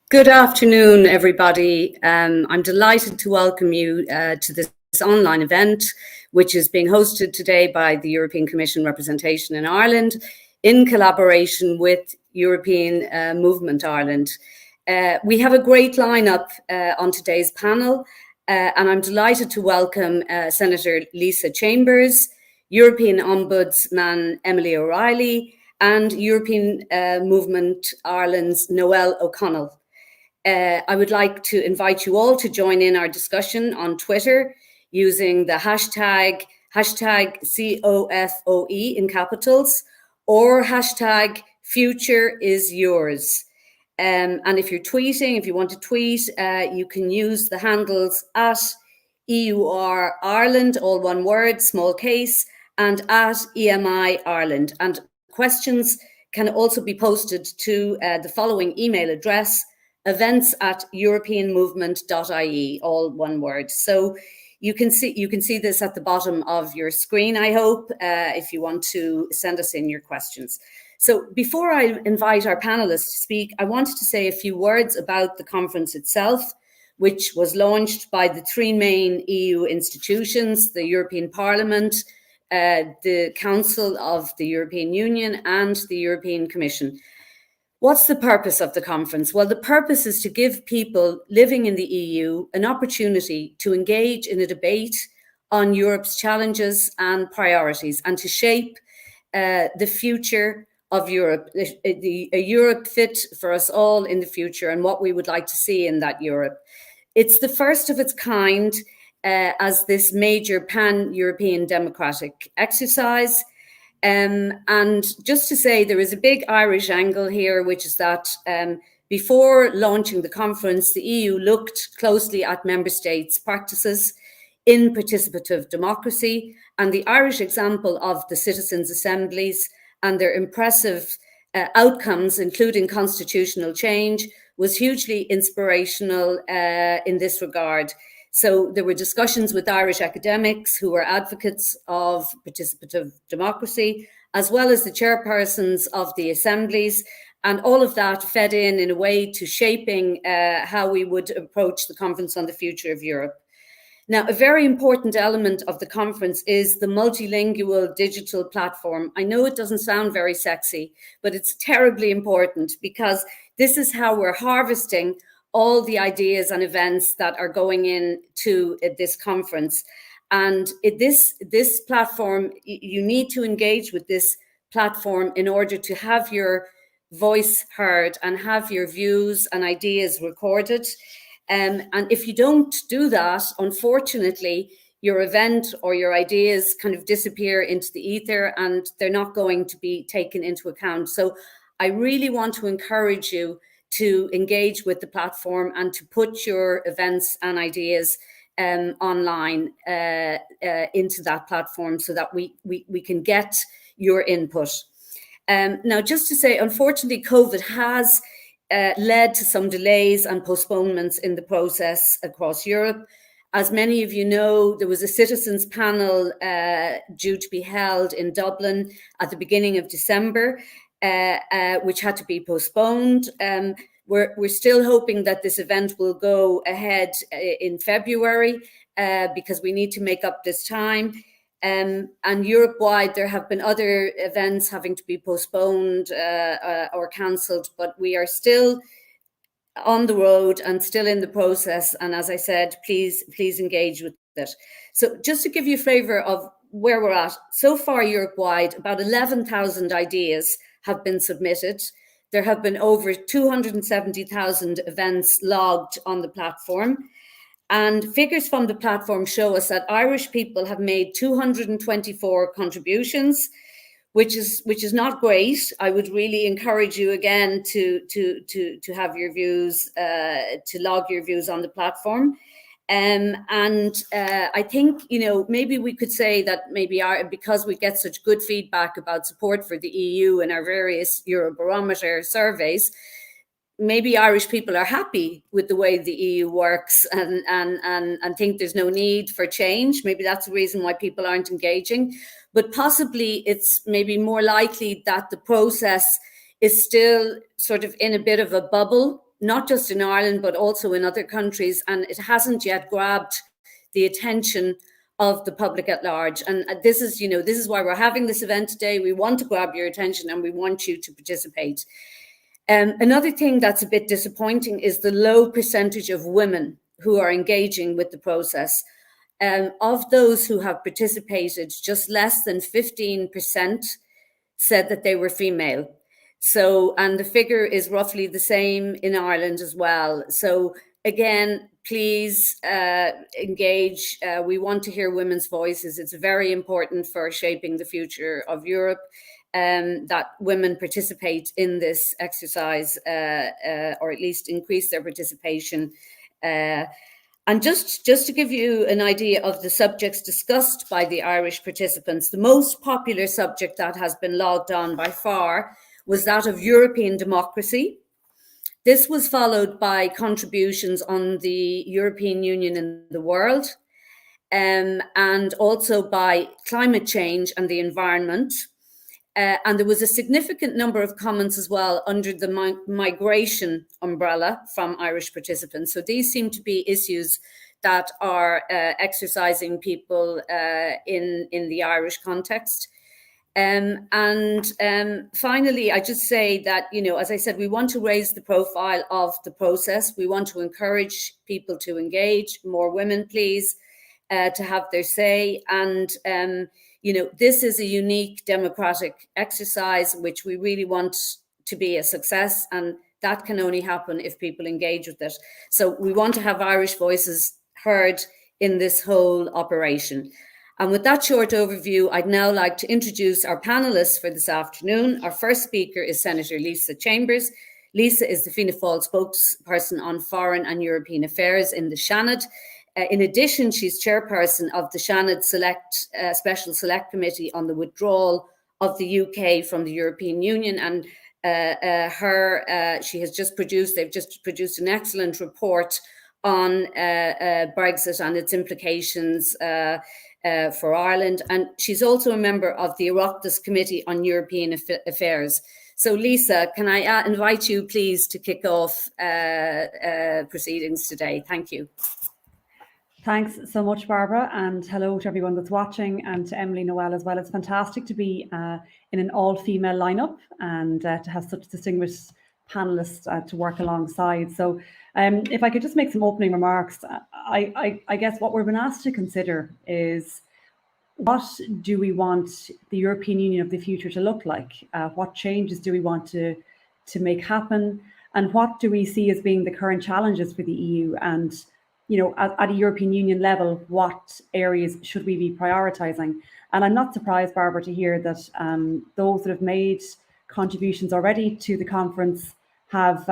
Good afternoon, everybody. I'm delighted to welcome you to this online event, which is being hosted today by the European Commission representation in Ireland in collaboration with European Movement Ireland. We have a great lineup on today's panel, and I'm delighted to welcome Senator Lisa Chambers, European Ombudsman Emily O'Reilly, and European Movement Ireland's Noelle O'Connell. I would like to invite you all to join in our discussion on Twitter using the hashtag COFOE in capitals or hashtag future is yours. And if you're tweeting, if you want to tweet, you can use the handles at EUR Ireland, all one word, small case, and at EMI Ireland. And questions can also be posted to the following email address: events@europeanmovement.ie, all one word. So you can see this at the bottom of your screen, I hope, if you want to send us in your questions. So before I invite our panelists to speak, I wanted to say a few words about the conference itself, which was launched by the three main EU institutions: the European Parliament, the Council of the European Union, and the European Commission. What's the purpose of the conference? Well, the purpose is to give people living in the EU an opportunity to engage in a debate on Europe's challenges and priorities, and to shape the future of Europe, a Europe fit for us all in the future, and what we would like to see in that Europe. It's the first of its kind as this major pan-European democratic exercise. And just to say, there is a big Irish angle here, which is that before launching the conference, the EU looked closely at member states' practices in participative democracy, and the Irish example of the citizens' assemblies and their impressive outcomes, including constitutional change, was hugely inspirational in this regard. So there were discussions with Irish academics who were advocates of participative democracy, as well as the chairpersons of the assemblies. And all of that fed in a way to shaping how we would approach the Conference on the Future of Europe. Now, a very important element of the conference is the multilingual digital platform. I know it doesn't sound very sexy, but it's terribly important, because this is how we're harvesting all the ideas and events that are going into this conference. And this platform, you need to engage with this platform in order to have your voice heard and have your views and ideas recorded. And if you don't do that, unfortunately, your event or your ideas kind of disappear into the ether, and they're not going to be taken into account. So I really want to encourage you to engage with the platform and to put your events and ideas online into that platform, so that we can get your input. Now, just to say, unfortunately, COVID has led to some delays and postponements in the process across Europe. As many of you know, there was a citizens panel due to be held in Dublin at the beginning of December, which had to be postponed. We're still hoping that this event will go ahead in February, because we need to make up this time. And Europe-wide, there have been other events having to be postponed or cancelled, but we are still on the road and still in the process. And as I said, please engage with it. So just to give you a flavour of where we're at, so far Europe-wide, about 11,000 ideas have been submitted. There have been over 270,000 events logged on the platform. And figures from the platform show us that Irish people have made 224 contributions, which is not great. I would really encourage you again to have your views, to log your views on the platform. I think, maybe we could say that maybe because we get such good feedback about support for the EU in our various Eurobarometer surveys, maybe Irish people are happy with the way the EU works and think there's no need for change. Maybe that's the reason why people aren't engaging. But possibly it's maybe more likely that the process is still sort of in a bit of a bubble not just in Ireland, but also in other countries, and it hasn't yet grabbed the attention of the public at large. And this is why we're having this event today. We want to grab your attention and we want you to participate. Another thing that's a bit disappointing is the low percentage of women who are engaging with the process. Of those who have participated, just less than 15% said that they were female. So, and the figure is roughly the same in Ireland as well. So again, please engage. We want to hear women's voices. It's very important for shaping the future of Europe that women participate in this exercise, or at least increase their participation. And just to give you an idea of the subjects discussed by the Irish participants, the most popular subject that has been logged on by far was that of European democracy. This was followed by contributions on the European Union and the world, and also by climate change and the environment. And there was a significant number of comments as well under the migration umbrella from Irish participants. So these seem to be issues that are exercising people in the Irish context. Finally, I just say that, as I said, we want to raise the profile of the process. We want to encourage people to engage, more women, please, to have their say. And this is a unique democratic exercise, which we really want to be a success. And that can only happen if people engage with it. So we want to have Irish voices heard in this whole operation. And with that short overview, I'd now like to introduce our panelists for this afternoon. Our first speaker is Senator Lisa Chambers. Lisa is the Fianna Fáil spokesperson on foreign and European affairs in the Seanad. In addition, she's chairperson of the Seanad Special Select Committee on the withdrawal of the UK from the European Union. And they've just produced an excellent report on Brexit and its implications for Ireland. And she's also a member of the Oireachtas Committee on European Affairs. So Lisa, can I invite you please to kick off proceedings today? Thank you. Thanks so much, Barbara, and hello to everyone that's watching, and to Emily, Noelle as well. It's fantastic to be in an all-female lineup and to have such distinguished panelists to work alongside. So if I could just make some opening remarks, I guess what we've been asked to consider is, what do we want the European Union of the future to look like? What changes do we want to make happen? And what do we see as being the current challenges for the EU? And at a European Union level, what areas should we be prioritising? And I'm not surprised, Barbara, to hear that those that have made contributions already to the conference have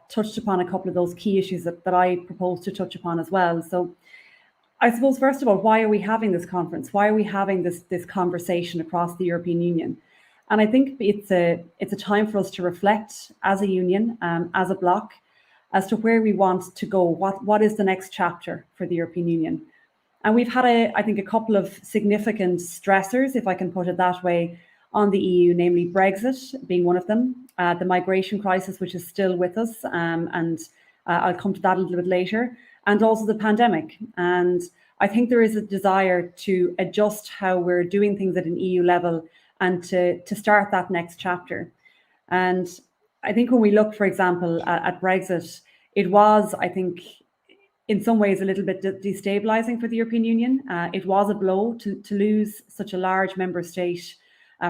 touched upon a couple of those key issues that I propose to touch upon as well. So I suppose, first of all, why are we having this conference? Why are we having this conversation across the European Union? And I think it's a time for us to reflect as a union, as a bloc, as to where we want to go. What is the next chapter for the European Union? And we've had, I think, a couple of significant stressors, if I can put it that way, on the EU, namely Brexit being one of them, the migration crisis, which is still with us, and I'll come to that a little bit later, and also the pandemic. And I think there is a desire to adjust how we're doing things at an EU level and to start that next chapter. And I think when we look, for example, at Brexit, it was, I think, in some ways a little bit destabilizing for the European Union. It was a blow to lose such a large member state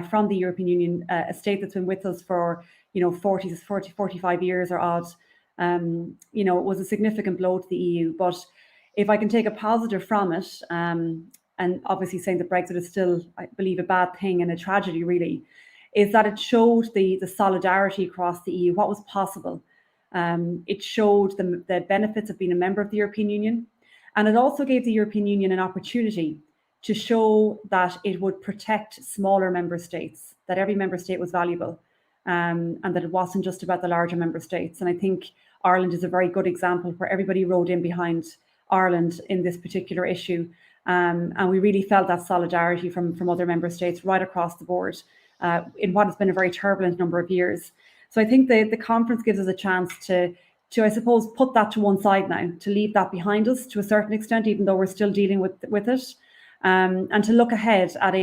from the European Union, a state that's been with us for 45 years or odd. It was a significant blow to the EU. But if I can take a positive from it, and obviously saying that Brexit is still, I believe, a bad thing and a tragedy really, is that it showed the solidarity across the EU, what was possible. It showed the benefits of being a member of the European Union. And it also gave the European Union an opportunity to show that it would protect smaller member states, that every member state was valuable, and that it wasn't just about the larger member states. And I think Ireland is a very good example where everybody rode in behind Ireland in this particular issue. And we really felt that solidarity from other member states right across the board in what has been a very turbulent number of years. So I think the conference gives us a chance to I suppose, put that to one side now, to leave that behind us to a certain extent, even though we're still dealing with it, and to look ahead at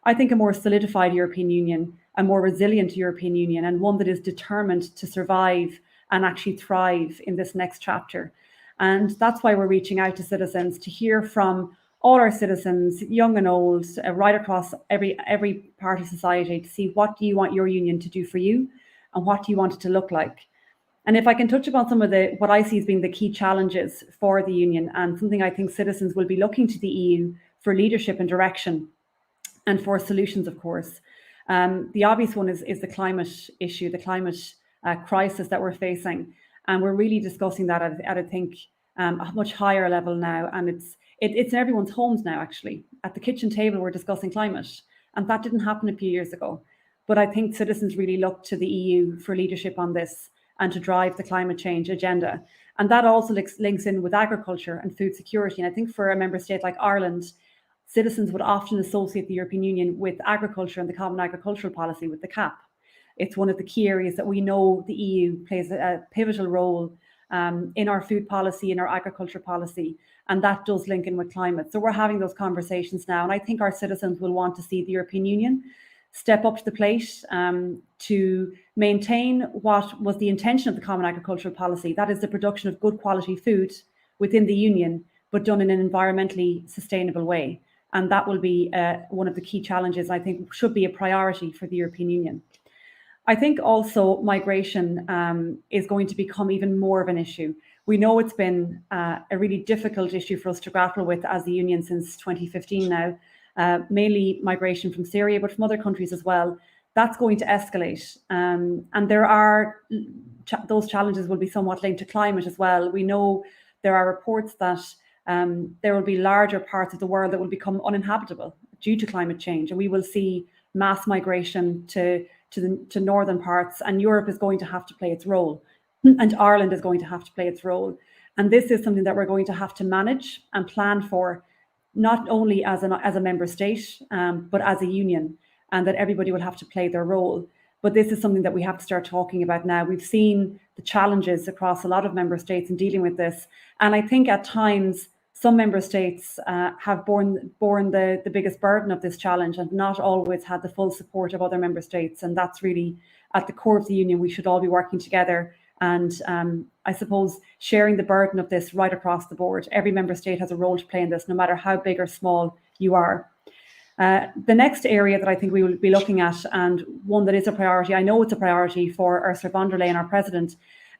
I think, a more solidified European Union, a more resilient European Union, and one that is determined to survive and actually thrive in this next chapter. And that's why we're reaching out to citizens, to hear from all our citizens, young and old, right across every part of society, to see what do you want your union to do for you and what do you want it to look like. And if I can touch upon some of what I see as being the key challenges for the union, and something I think citizens will be looking to the EU for leadership and direction and for solutions, of course. The obvious one is the climate issue, the climate crisis that we're facing. And we're really discussing that at I think, a much higher level now. And it's in everyone's homes now, actually. At the kitchen table, we're discussing climate. And that didn't happen a few years ago. But I think citizens really look to the EU for leadership on this and to drive the climate change agenda. And that also links in with agriculture and food security. And I think for a member state like Ireland, citizens would often associate the European Union with agriculture and the Common Agricultural Policy, with the CAP. It's one of the key areas that we know the EU plays a pivotal role in our food policy, in our agriculture policy, and that does link in with climate. So we're having those conversations now, and I think our citizens will want to see the European Union step up to the plate to maintain what was the intention of the Common Agricultural Policy. That is the production of good quality food within the Union, but done in an environmentally sustainable way. And that will be one of the key challenges, I think, should be a priority for the European Union. I think also migration is going to become even more of an issue. We know it's been a really difficult issue for us to grapple with as the Union since 2015 now, mainly migration from Syria, but from other countries as well. That's going to escalate. And there are, those challenges will be somewhat linked to climate as well. We know there are reports that there will be larger parts of the world that will become uninhabitable due to climate change. And we will see mass migration to northern parts, and Europe is going to have to play its role, and Ireland is going to have to play its role. And this is something that we're going to have to manage and plan for, not only as a member state, but as a union, and that everybody will have to play their role. But this is something that we have to start talking about now. We've seen the challenges across a lot of member states in dealing with this. And I think at times, some member states have borne the biggest burden of this challenge and not always had the full support of other member states. And that's really at the core of the union. We should all be working together and I suppose sharing the burden of this right across the board. Every member state has a role to play in this, no matter how big or small you are. The next area that I think we will be looking at, and one that is a priority, I know it's a priority for Ursula von der Leyen, our president,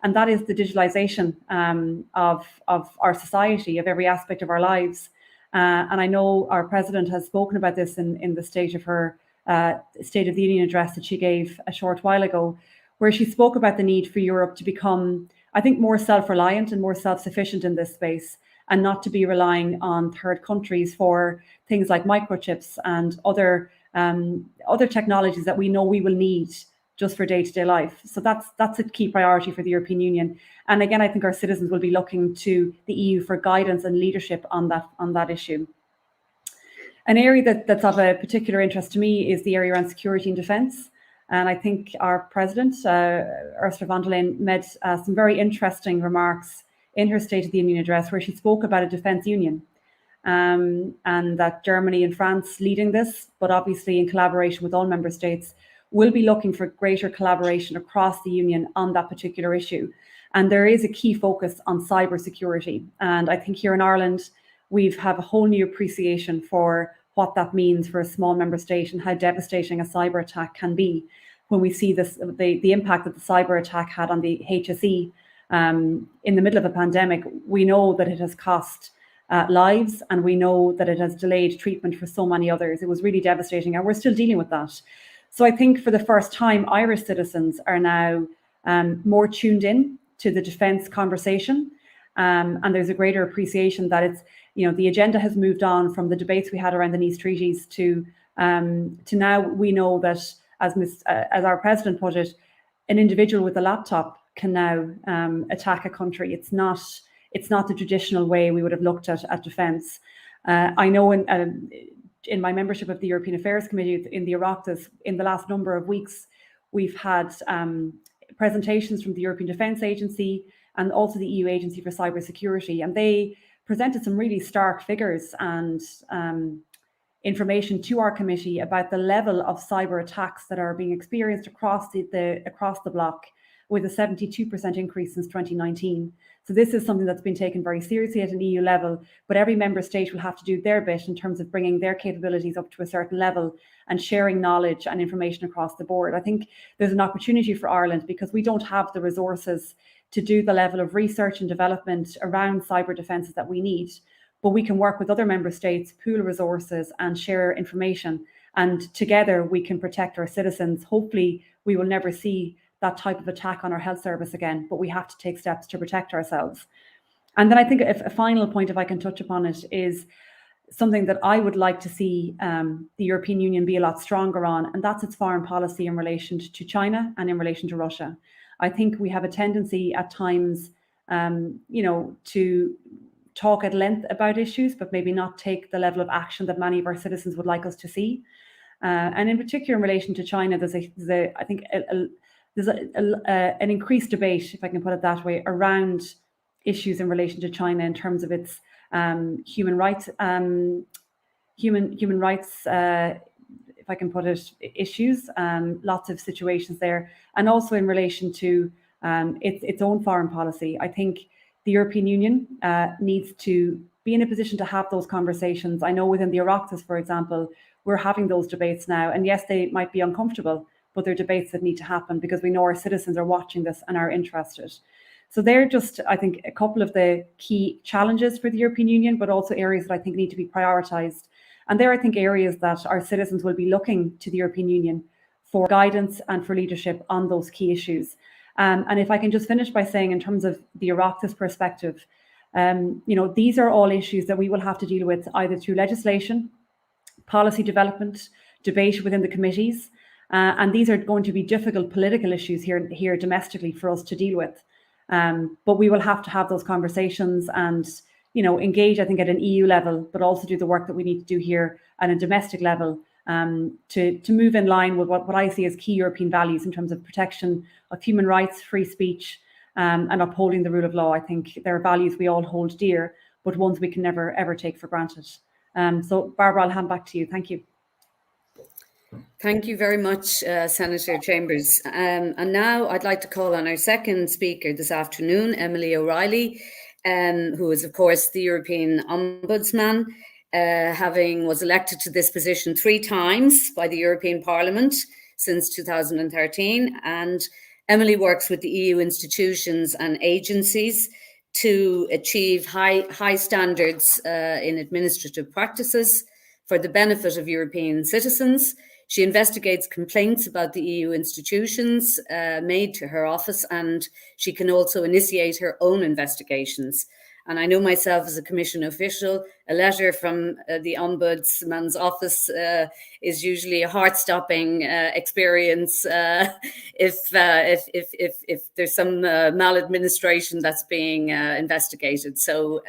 and that is the digitalization of our society, of every aspect of our lives. And I know our president has spoken about this in the state of her State of the Union address that she gave a short while ago, where she spoke about the need for Europe to become, I think, more self-reliant and more self-sufficient in this space, and not to be relying on third countries for things like microchips and other technologies that we know we will need just for day-to-day life. So that's a key priority for the European Union. And again, I think our citizens will be looking to the EU for guidance and leadership on that issue. An area that's of a particular interest to me is the area around security and defence. And I think our president, Ursula von der Leyen, made some very interesting remarks in her State of the Union address, where she spoke about a defence union, and that Germany and France leading this, but obviously in collaboration with all member states, will be looking for greater collaboration across the union on that particular issue. And there is a key focus on cyber security. And I think here in Ireland, we have a whole new appreciation for what that means for a small member state and how devastating a cyber attack can be. When we see this, the impact that the cyber attack had on the HSE in the middle of a pandemic, we know that it has cost lives, and we know that it has delayed treatment for so many others. It was really devastating, and we're still dealing with that. So I think for the first time, Irish citizens are now more tuned in to the defence conversation, and there's a greater appreciation that it's, the agenda has moved on from the debates we had around the Nice treaties to now we know that, as our president put it, an individual with a laptop can now attack a country. It's not the traditional way we would have looked at defence. I know in my membership of the European Affairs Committee in the Oireachtas, in the last number of weeks, we've had presentations from the European Defence Agency and also the EU Agency for Cybersecurity. And they presented some really stark figures and information to our committee about the level of cyber attacks that are being experienced across the bloc, with a 72% increase since 2019. So this is something that's been taken very seriously at an EU level, but every member state will have to do their bit in terms of bringing their capabilities up to a certain level and sharing knowledge and information across the board. I think there's an opportunity for Ireland because we don't have the resources to do the level of research and development around cyber defences that we need, but we can work with other member states, pool resources and share information, and together we can protect our citizens. Hopefully we will never see that type of attack on our health service again, but we have to take steps to protect ourselves. And then I think a final point, if I can touch upon it, is something that I would like to see the European Union be a lot stronger on, and that's its foreign policy in relation to China and in relation to Russia. I think we have a tendency at times, to talk at length about issues, but maybe not take the level of action that many of our citizens would like us to see. And in particular, in relation to China, there's an increased debate, if I can put it that way, around issues in relation to China in terms of its human rights, if I can put it, issues, lots of situations there, and also in relation to its own foreign policy. I think the European Union needs to be in a position to have those conversations. I know within the Oireachtas, for example, we're having those debates now, and yes, they might be uncomfortable, but they're debates that need to happen because we know our citizens are watching this and are interested. So they're just, I think, a couple of the key challenges for the European Union, but also areas that I think need to be prioritised. And they're, I think, areas that our citizens will be looking to the European Union for guidance and for leadership on those key issues. And if I can just finish by saying, in terms of the Oireachtas perspective, these are all issues that we will have to deal with either through legislation, policy development, debate within the committees, and these are going to be difficult political issues here domestically for us to deal with. But we will have to have those conversations and engage, I think, at an EU level, but also do the work that we need to do here at a domestic level to move in line with what I see as key European values in terms of protection of human rights, free speech, and upholding the rule of law. I think there are values we all hold dear, but ones we can never, ever take for granted. So, Barbara, I'll hand back to you. Thank you. Thank you very much, Senator Chambers. And now I'd like to call on our second speaker this afternoon, Emily O'Reilly, who is, of course, the European Ombudsman, was elected to this position 3 times by the European Parliament since 2013. And Emily works with the EU institutions and agencies to achieve high standards in administrative practices for the benefit of European citizens. She investigates complaints about the EU institutions made to her office, and she can also initiate her own investigations. And I know myself as a Commission official, a letter from the Ombudsman's office is usually a heart-stopping experience if there's some maladministration that's being investigated. So,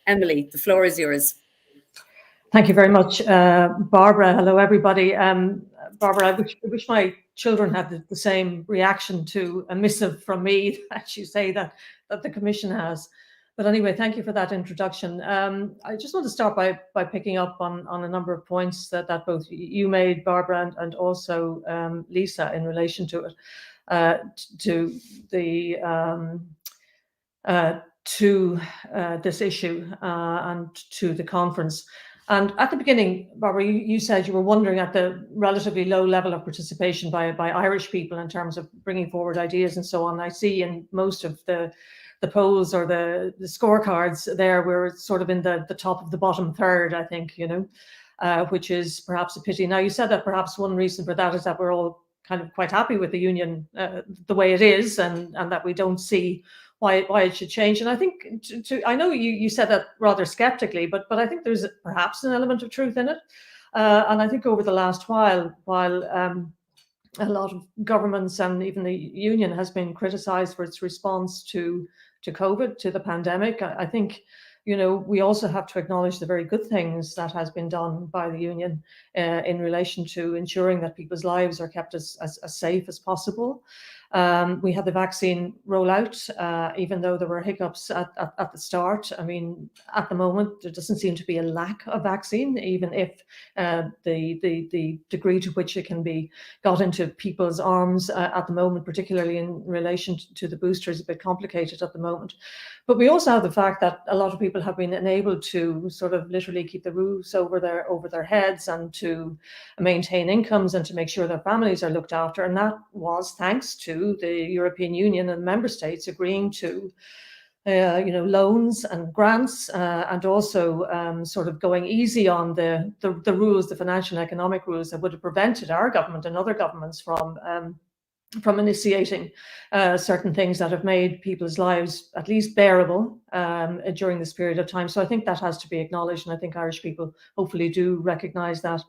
Emily, the floor is yours. Thank you very much, Barbara. Hello, everybody. Barbara, I wish my children had the same reaction to a missive from me, as you say, that the Commission has. But anyway, thank you for that introduction. I just want to start by picking up on a number of points that both you made, Barbara, and also Lisa, in relation to it, to this issue and to the conference. And at the beginning, Barbara, you said you were wondering at the relatively low level of participation by Irish people in terms of bringing forward ideas and so on. I see in most of the polls or the scorecards there, we're sort of in the top of the bottom third, I think, which is perhaps a pity. Now, you said that perhaps one reason for that is that we're all kind of quite happy with the union the way it is, and that we don't see why it should change. And I think I know you said that rather skeptically, but I think there's perhaps an element of truth in it. And I think over the last while a lot of governments and even the union has been criticised for its response to COVID, to the pandemic, I think we also have to acknowledge the very good things that has been done by the union in relation to ensuring that people's lives are kept as safe as possible. We had the vaccine rollout, even though there were hiccups at the start. I mean, at the moment, there doesn't seem to be a lack of vaccine, even if the degree to which it can be got into people's arms at the moment, particularly in relation to the booster, is a bit complicated at the moment. But we also have the fact that a lot of people have been enabled to sort of literally keep the roofs over their heads and to maintain incomes and to make sure their families are looked after. And that was thanks to the European Union and member states agreeing to loans and grants, and also sort of going easy on the rules, the financial and economic rules that would have prevented our government and other governments from initiating certain things that have made people's lives at least bearable during this period of time. So I think that has to be acknowledged, and I think Irish people hopefully do recognise that.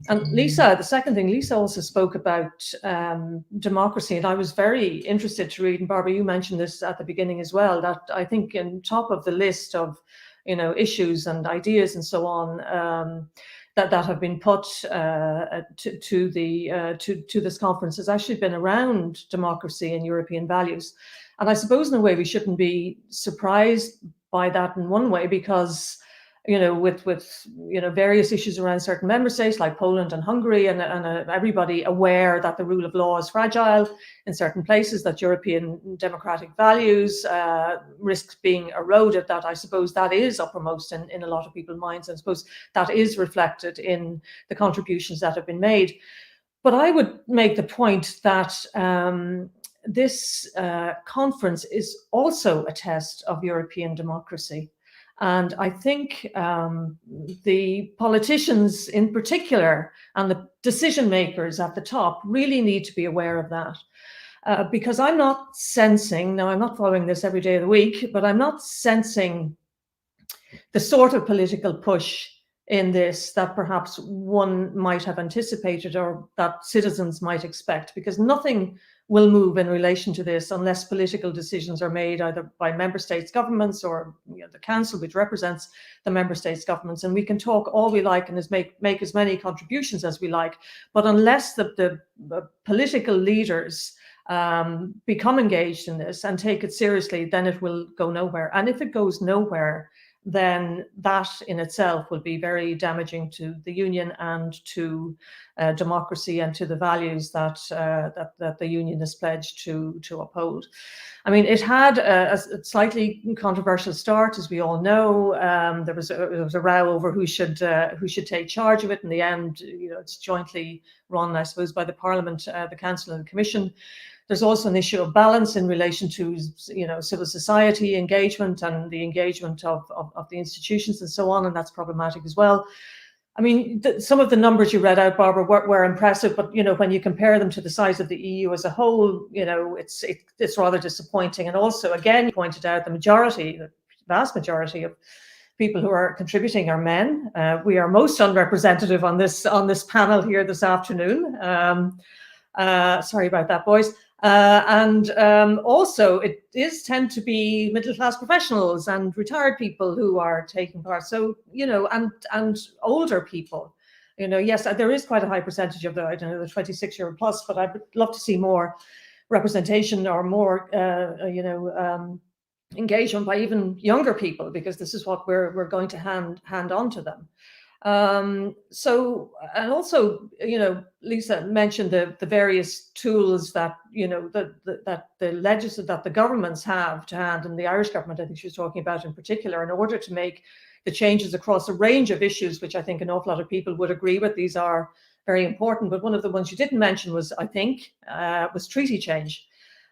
And Lisa, the second thing, Lisa also spoke about democracy, and I was very interested to read, and Barbara, you mentioned this at the beginning as well, that I think in top of the list of issues and ideas and so on that have been put to this conference has actually been around democracy and European values. And I suppose in a way we shouldn't be surprised by that in one way, because with various issues around certain member states like Poland and Hungary, and everybody aware that the rule of law is fragile in certain places, that European democratic values risk being eroded, that I suppose that is uppermost in a lot of people's minds. And I suppose that is reflected in the contributions that have been made. But I would make the point that this conference is also a test of European democracy. And I think the politicians in particular and the decision makers at the top really need to be aware of that. Because I'm not sensing, now I'm not following this every day of the week, but I'm not sensing the sort of political push in this that perhaps one might have anticipated or that citizens might expect, because nothing will move in relation to this unless political decisions are made either by member states governments or the council, which represents the member states governments. And we can talk all we like and make as many contributions as we like, but unless the political leaders become engaged in this and take it seriously, then it will go nowhere. And if it goes nowhere, then that in itself will be very damaging to the union and to democracy and to the values that the union is pledged to uphold. I mean, it had a slightly controversial start, as we all know. There was a row over who should take charge of it. In the end, it's jointly run, I suppose, by the Parliament, the Council, and the Commission. There's also an issue of balance in relation to, civil society engagement and the engagement of the institutions and so on, and that's problematic as well. I mean, some of the numbers you read out, Barbara, were impressive, but when you compare them to the size of the EU as a whole, it's rather disappointing. And also, again, you pointed out the vast majority of people who are contributing are men. We are most unrepresentative on this panel here this afternoon. Sorry about that, boys. And also it tend to be middle-class professionals and retired people who are taking part. So, and older people, yes, there is quite a high percentage of the 26-year plus, but I'd love to see more representation or more, engagement by even younger people, because this is what we're going to hand on to them. So, and also, Lisa mentioned the various tools that that the governments have to hand, and the Irish government, I think she was talking about in particular, in order to make the changes across a range of issues, which I think an awful lot of people would agree with. These are very important, but one of the ones you didn't mention was, I think, was treaty change.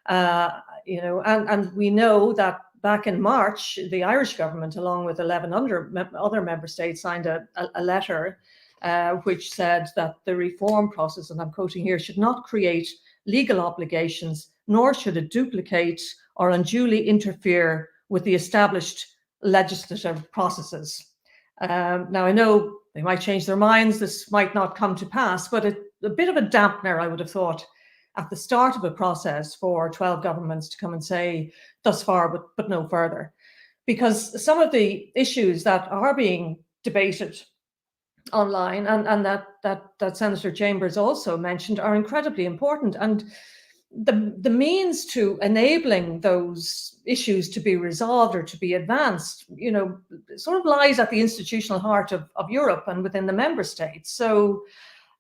And we know that back in March, the Irish government, along with 11 other member states, signed a letter which said that the reform process, and I'm quoting here, should not create legal obligations, nor should it duplicate or unduly interfere with the established legislative processes. Now, I know they might change their minds, this might not come to pass, but a bit of a dampener, I would have thought, at the start of a process for 12 governments to come and say thus far, but no further. Because some of the issues that are being debated online and that Senator Chambers also mentioned are incredibly important. And the means to enabling those issues to be resolved or to be advanced, sort of lies at the institutional heart of Europe and within the member states. So,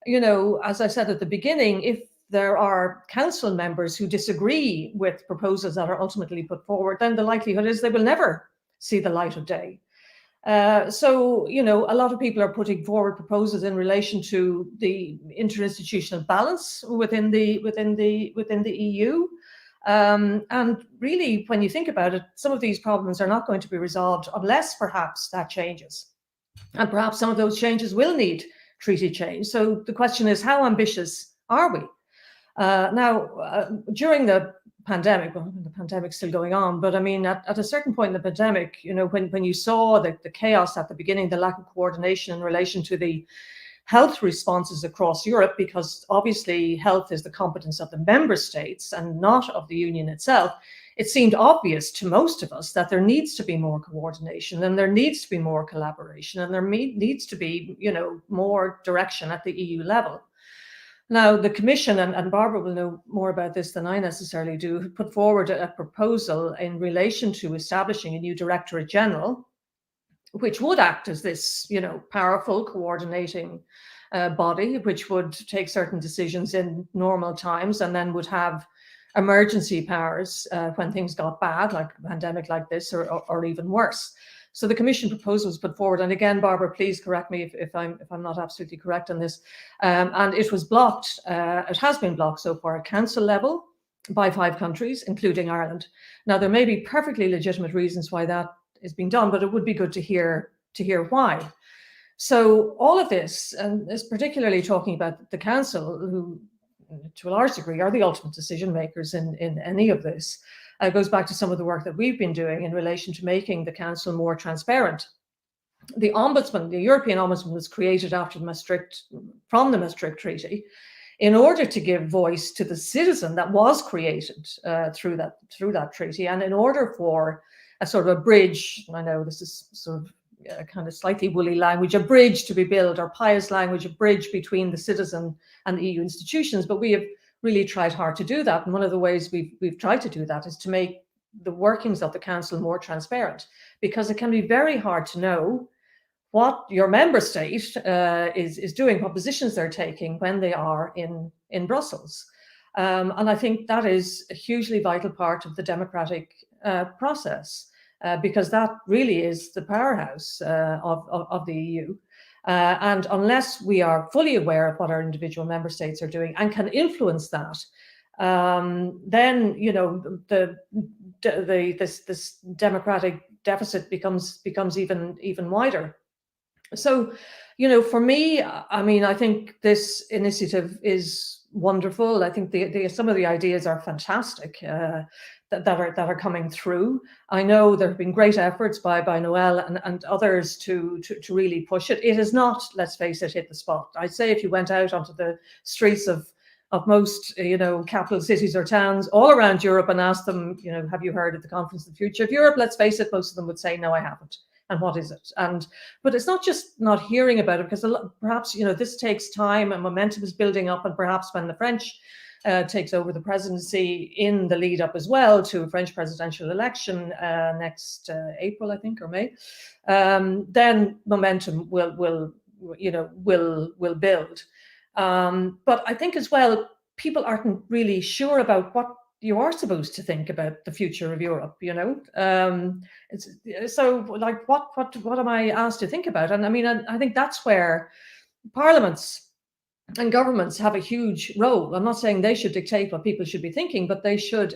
as I said at the beginning, if there are council members who disagree with proposals that are ultimately put forward, then the likelihood is they will never see the light of day. So, a lot of people are putting forward proposals in relation to the interinstitutional balance within the EU. And really, when you think about it, some of these problems are not going to be resolved unless perhaps that changes. And perhaps some of those changes will need treaty change. So the question is, how ambitious are we? During the pandemic, well, the pandemic's still going on, but I mean, at a certain point in the pandemic, when you saw the chaos at the beginning, the lack of coordination in relation to the health responses across Europe, because obviously health is the competence of the member states and not of the Union itself, it seemed obvious to most of us that there needs to be more coordination and there needs to be more collaboration and there needs to be, more direction at the EU level. Now, the Commission, and Barbara will know more about this than I necessarily do, put forward a proposal in relation to establishing a new Directorate General, which would act as this, powerful coordinating body, which would take certain decisions in normal times and then would have emergency powers when things got bad, like a pandemic like this, or even worse. So the Commission proposal was put forward, and again, Barbara, please correct me if I'm not absolutely correct on this. And it was blocked. It has been blocked so far at Council level by 5 countries, including Ireland. Now, there may be perfectly legitimate reasons why that is being done, but it would be good to hear why. So all of this, and is particularly talking about the Council, who, to a large degree, are the ultimate decision makers in any of this. Goes back to some of the work that we've been doing in relation to making the Council more transparent. The Ombudsman, the European Ombudsman, was created after from the Maastricht Treaty in order to give voice to the citizen that was created through that treaty, and in order for a sort of a bridge, I know this is sort of kind of slightly woolly language, a bridge to be built, or pious language, a bridge between the citizen and the EU institutions, but we have really tried hard to do that. And one of the ways we've tried to do that is to make the workings of the Council more transparent, because it can be very hard to know what your member state is doing, what positions they're taking when they are in Brussels. And I think that is a hugely vital part of the democratic process, because that really is the powerhouse of the EU. And unless we are fully aware of what our individual member states are doing and can influence that, then this democratic deficit becomes even wider. So, for me, I mean, I think this initiative is wonderful. I think some of the ideas are fantastic that are coming through. I know there have been great efforts by NOELLE and others to really push it. It is not, let's face it, hit the spot. I'd say if you went out onto the streets of most capital cities or towns all around Europe and asked them, have you heard of the Conference of the Future of Europe? Let's face it, most of them would say, no, I haven't. And what is it? But it's not just not hearing about it, because perhaps this takes time and momentum is building up, and perhaps when the French takes over the presidency in the lead up as well to a French presidential election next April, I think, or May, then momentum will build. But I think as well, people aren't really sure about what you are supposed to think about the future of Europe. So like, what am I asked to think about? And I mean, I think that's where parliaments and governments have a huge role. I'm not saying they should dictate what people should be thinking, but they should,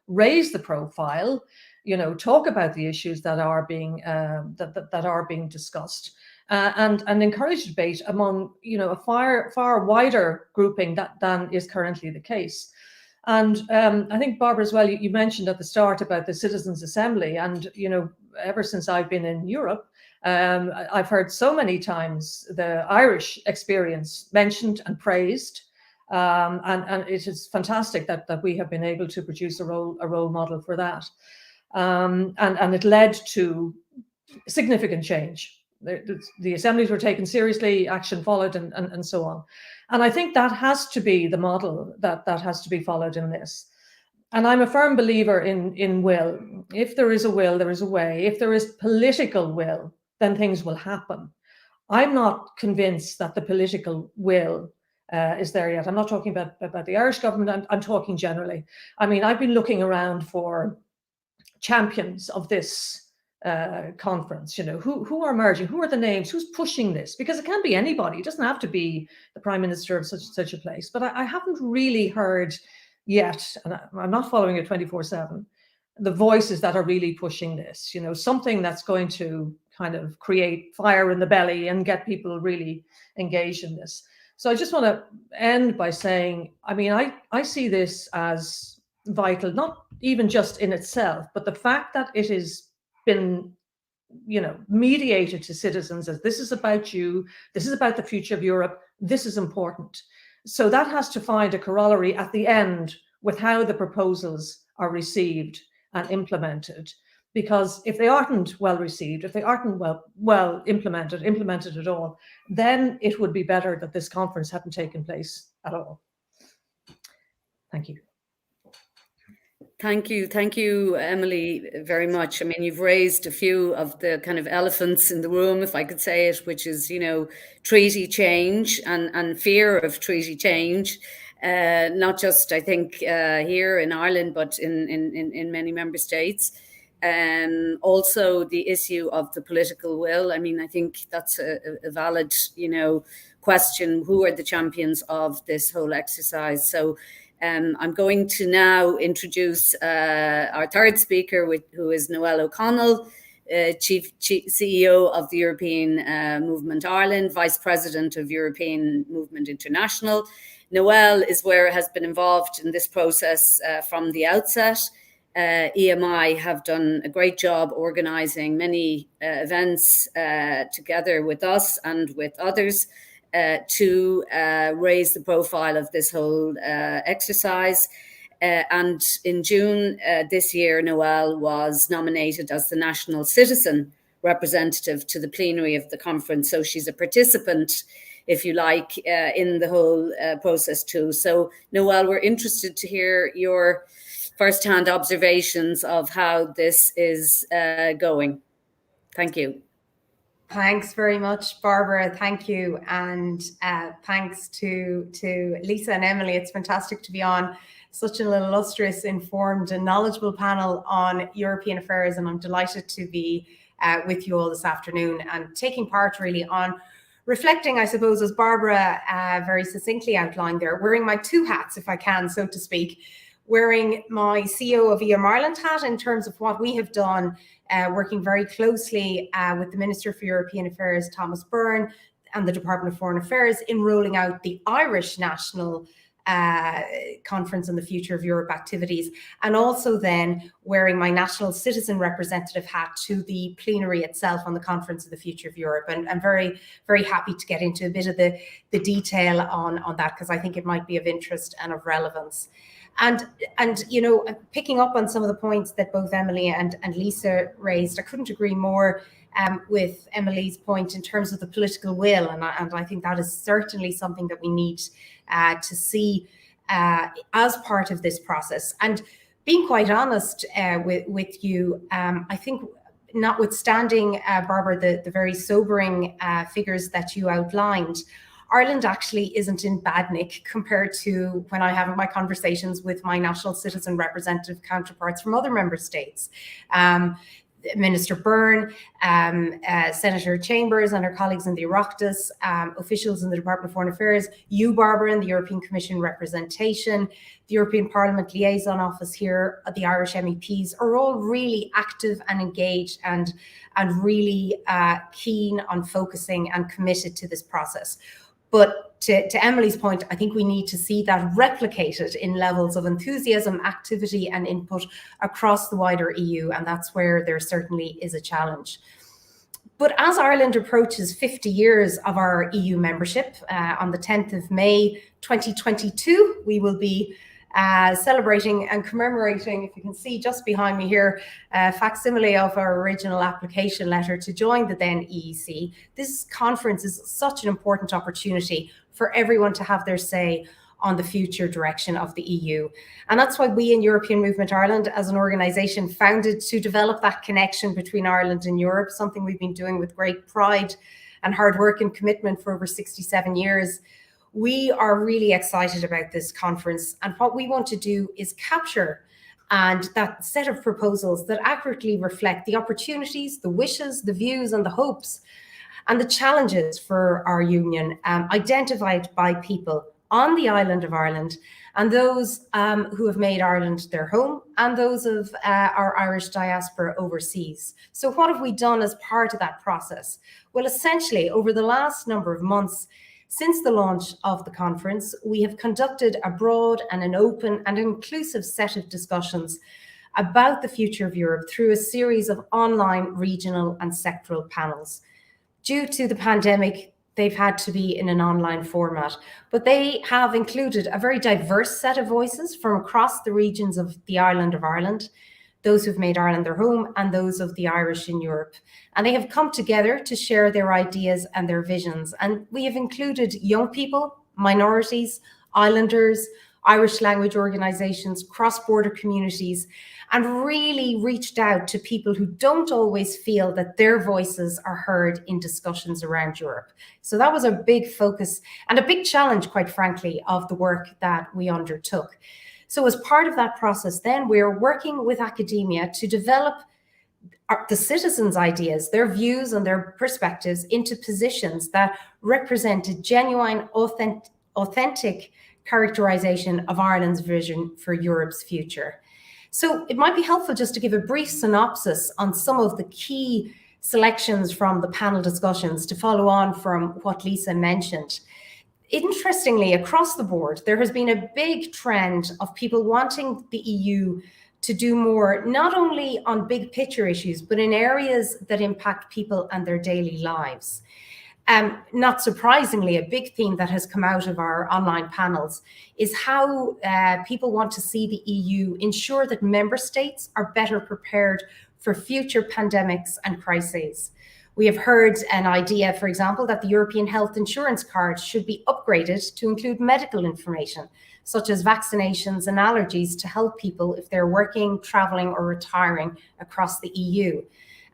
raise the profile, talk about the issues that are being that are being discussed, and encourage debate among a far wider grouping than is currently the case. And I think, Barbara, as well, you mentioned at the start about the Citizens' Assembly, and ever since I've been in Europe, I've heard so many times the Irish experience mentioned and praised, and it is fantastic that we have been able to produce a role model for that, and it led to significant change the assemblies were taken seriously, action followed, and so on. And I think that has to be the model that has to be followed in this. And I'm a firm believer in will. If there is a will, there is a way. If there is political will, then things will happen. I'm not convinced that the political will is there yet. I'm not talking about the Irish government. I'm talking generally. I mean, I've been looking around for champions of this conference. You know, who are emerging? Who are the names? Who's pushing this? Because it can be anybody. It doesn't have to be the Prime Minister of such a place. But I haven't really heard yet, and I'm not following it 24/7, the voices that are really pushing this. You know, something that's going to kind of create fire in the belly and get people really engaged in this. So I just want to end by saying, I mean, I see this as vital, not even just in itself, but the fact that it has been, you know, mediated to citizens as this is about you, this is about the future of Europe, this is important. So that has to find a corollary at the end with how the proposals are received and implemented. Because if they aren't well received, if they aren't well implemented at all, then it would be better that this conference hadn't taken place at all. Thank you. Thank you, Emily, very much. I mean, you've raised a few of the kind of elephants in the room, if I could say it, which is, you know, treaty change and fear of treaty change, not just, I think, here in Ireland, but in many member states. Also the issue of the political will. I mean, I think that's a valid, you know, question. Who are the champions of this whole exercise? So I'm going to now introduce our third speaker, who is Noelle O'Connell, Chief CEO of the European Movement Ireland, Vice President of European Movement International. Noelle has been involved in this process from the outset. EMI have done a great job organising many events together with us and with others to raise the profile of this whole exercise. And in June this year, Noelle was nominated as the National Citizen Representative to the plenary of the conference. So she's a participant, if you like, in the whole process too. So Noelle, we're interested to hear your first-hand observations of how this is going. Thank you. Thanks very much, Barbara. Thank you. And thanks to Lisa and Emily. It's fantastic to be on such an illustrious, informed and knowledgeable panel on European affairs. And I'm delighted to be with you all this afternoon and taking part really on reflecting, I suppose, as Barbara very succinctly outlined there, wearing my two hats, if I can, so to speak, wearing my CEO of EM Ireland hat in terms of what we have done, working very closely with the Minister for European Affairs, Thomas Byrne, and the Department of Foreign Affairs in rolling out the Irish National Conference on the Future of Europe activities, and also then wearing my National Citizen Representative hat to the plenary itself on the Conference of the Future of Europe. And I'm very, very happy to get into a bit of the detail on that, because I think it might be of interest and of relevance. And you know, picking up on some of the points that both Emily and Lisa raised, I couldn't agree more with Emily's point in terms of the political will. And I think that is certainly something that we need to see as part of this process. And being quite honest with you, I think notwithstanding, Barbara, the very sobering figures that you outlined, Ireland actually isn't in bad nick compared to when I have my conversations with my national citizen representative counterparts from other member states. Minister Byrne, Senator Chambers and her colleagues in the Oireachtas, officials in the Department of Foreign Affairs, you, Barbara, in the European Commission representation, the European Parliament Liaison Office here, the Irish MEPs are all really active and engaged and really keen on focusing and committed to this process. But to Emily's point, I think we need to see that replicated in levels of enthusiasm, activity and input across the wider EU. And that's where there certainly is a challenge. But as Ireland approaches 50 years of our EU membership, on the 10th of May 2022, we will be celebrating and commemorating, if you can see just behind me here, a facsimile of our original application letter to join the then EEC. This conference is such an important opportunity for everyone to have their say on the future direction of the EU. And that's why we in European Movement Ireland, as an organisation founded to develop that connection between Ireland and Europe, something we've been doing with great pride and hard work and commitment for over 67 years, we are really excited about this conference. And what we want to do is capture and that set of proposals that accurately reflect the opportunities, the wishes, the views and the hopes and the challenges for our union, identified by people on the island of Ireland and those who have made Ireland their home and those of our Irish diaspora overseas. So what have we done as part of that process? Well, essentially, over the last number of months, since the launch of the conference, we have conducted a broad and an open and inclusive set of discussions about the future of Europe through a series of online, regional and sectoral panels. Due to the pandemic, they've had to be in an online format, but they have included a very diverse set of voices from across the regions of the island of Ireland, those who've made Ireland their home and those of the Irish in Europe. And they have come together to share their ideas and their visions. And we have included young people, minorities, islanders, Irish language organisations, cross-border communities, and really reached out to people who don't always feel that their voices are heard in discussions around Europe. So that was a big focus and a big challenge, quite frankly, of the work that we undertook. So as part of that process, then we're working with academia to develop the citizens' ideas, their views and their perspectives into positions that represent a genuine, authentic characterization of Ireland's vision for Europe's future. So it might be helpful just to give a brief synopsis on some of the key selections from the panel discussions to follow on from what Lisa mentioned. Interestingly, across the board, there has been a big trend of people wanting the EU to do more, not only on big picture issues, but in areas that impact people and their daily lives. Not surprisingly, a big theme that has come out of our online panels is how people want to see the EU ensure that member states are better prepared for future pandemics and crises. We have heard an idea, for example, that the European health insurance card should be upgraded to include medical information, such as vaccinations and allergies, to help people if they're working, traveling or retiring across the EU.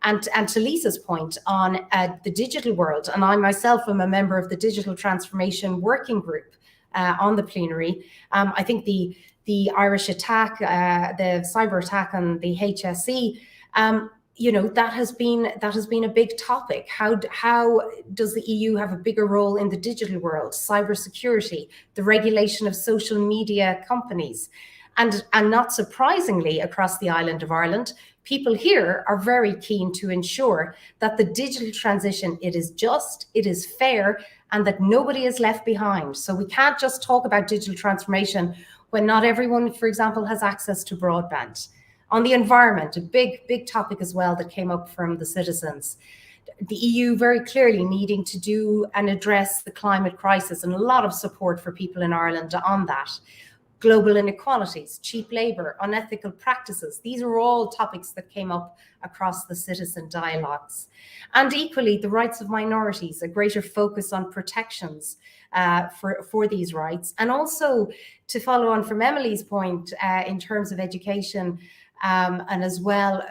And to Lisa's point on the digital world, and I myself am a member of the Digital Transformation Working Group on the plenary. I think the Irish attack, the cyber attack on the HSE, that has been a big topic. How does the EU have a bigger role in the digital world? Cybersecurity, the regulation of social media companies. And not surprisingly, across the island of Ireland, people here are very keen to ensure that the digital transition, it is just, it is fair, and that nobody is left behind. So we can't just talk about digital transformation when not everyone, for example, has access to broadband. On the environment, a big topic as well that came up from the citizens. The EU very clearly needing to do and address the climate crisis, and a lot of support for people in Ireland on that. Global inequalities, cheap labour, unethical practices. These are all topics that came up across the citizen dialogues. And equally, the rights of minorities, a greater focus on protections for these rights. And also, to follow on from Emily's point in terms of education, and as well,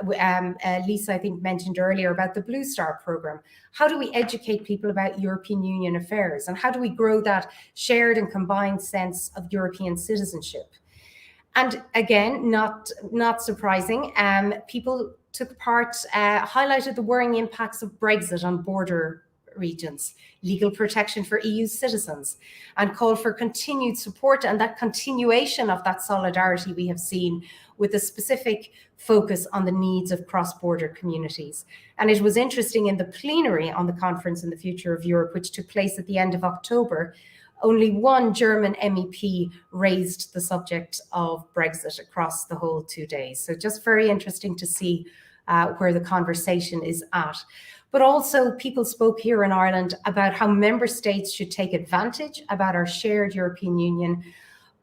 Lisa, I think, mentioned earlier about the Blue Star programme. How do we educate people about European Union affairs? And how do we grow that shared and combined sense of European citizenship? And again, not surprising, people took part, highlighted the worrying impacts of Brexit on border regions, legal protection for EU citizens, and called for continued support and that continuation of that solidarity we have seen with a specific focus on the needs of cross-border communities. And it was interesting, in the plenary on the Conference on the Future of Europe, which took place at the end of October, only one German MEP raised the subject of Brexit across the whole 2 days. So just very interesting to see where the conversation is at. But also, people spoke here in Ireland about how member states should take advantage about our shared European Union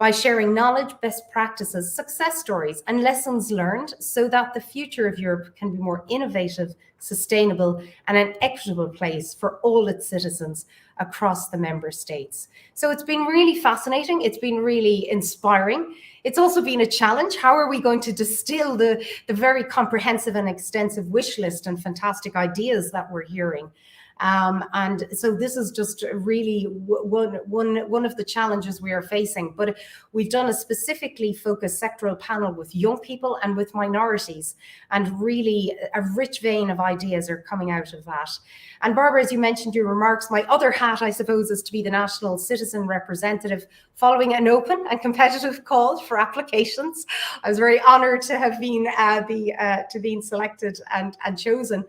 by sharing knowledge, best practices, success stories, and lessons learned so that the future of Europe can be more innovative, sustainable, and an equitable place for all its citizens across the member states. So it's been really fascinating. It's been really inspiring. It's also been a challenge. How are we going to distill the very comprehensive and extensive wish list and fantastic ideas that we're hearing? And so this is just really one of the challenges we are facing. But we've done a specifically focused sectoral panel with young people and with minorities, and really a rich vein of ideas are coming out of that. And Barbara, as you mentioned your remarks, my other hat, I suppose, is to be the national citizen representative following an open and competitive call for applications. I was very honoured to have been been selected and chosen.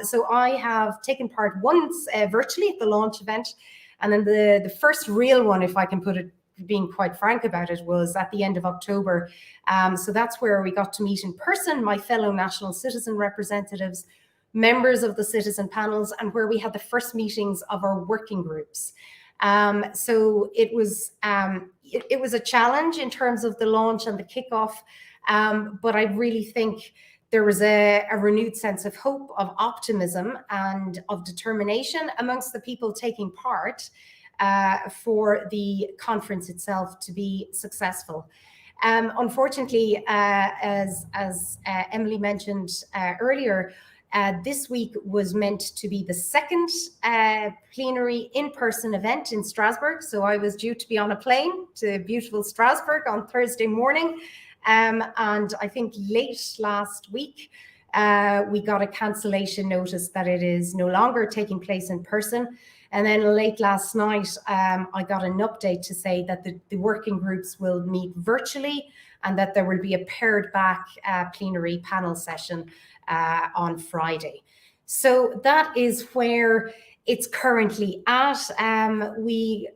So I have taken part once virtually at the launch event, and then the first real one, if I can put it, being quite frank about it, was at the end of October. So that's where we got to meet in person my fellow national citizen representatives, members of the citizen panels, and where we had the first meetings of our working groups. So it was a challenge in terms of the launch and the kickoff, but I really think there was a renewed sense of hope, of optimism, and of determination amongst the people taking part for the conference itself to be successful. Unfortunately, as Emily mentioned earlier, this week was meant to be the second plenary in-person event in Strasbourg. So I was due to be on a plane to beautiful Strasbourg on Thursday morning. And I think late last week, we got a cancellation notice that it is no longer taking place in person. And then late last night, I got an update to say that the working groups will meet virtually and that there will be a pared back plenary panel session on Friday. So that is where it's currently at. We,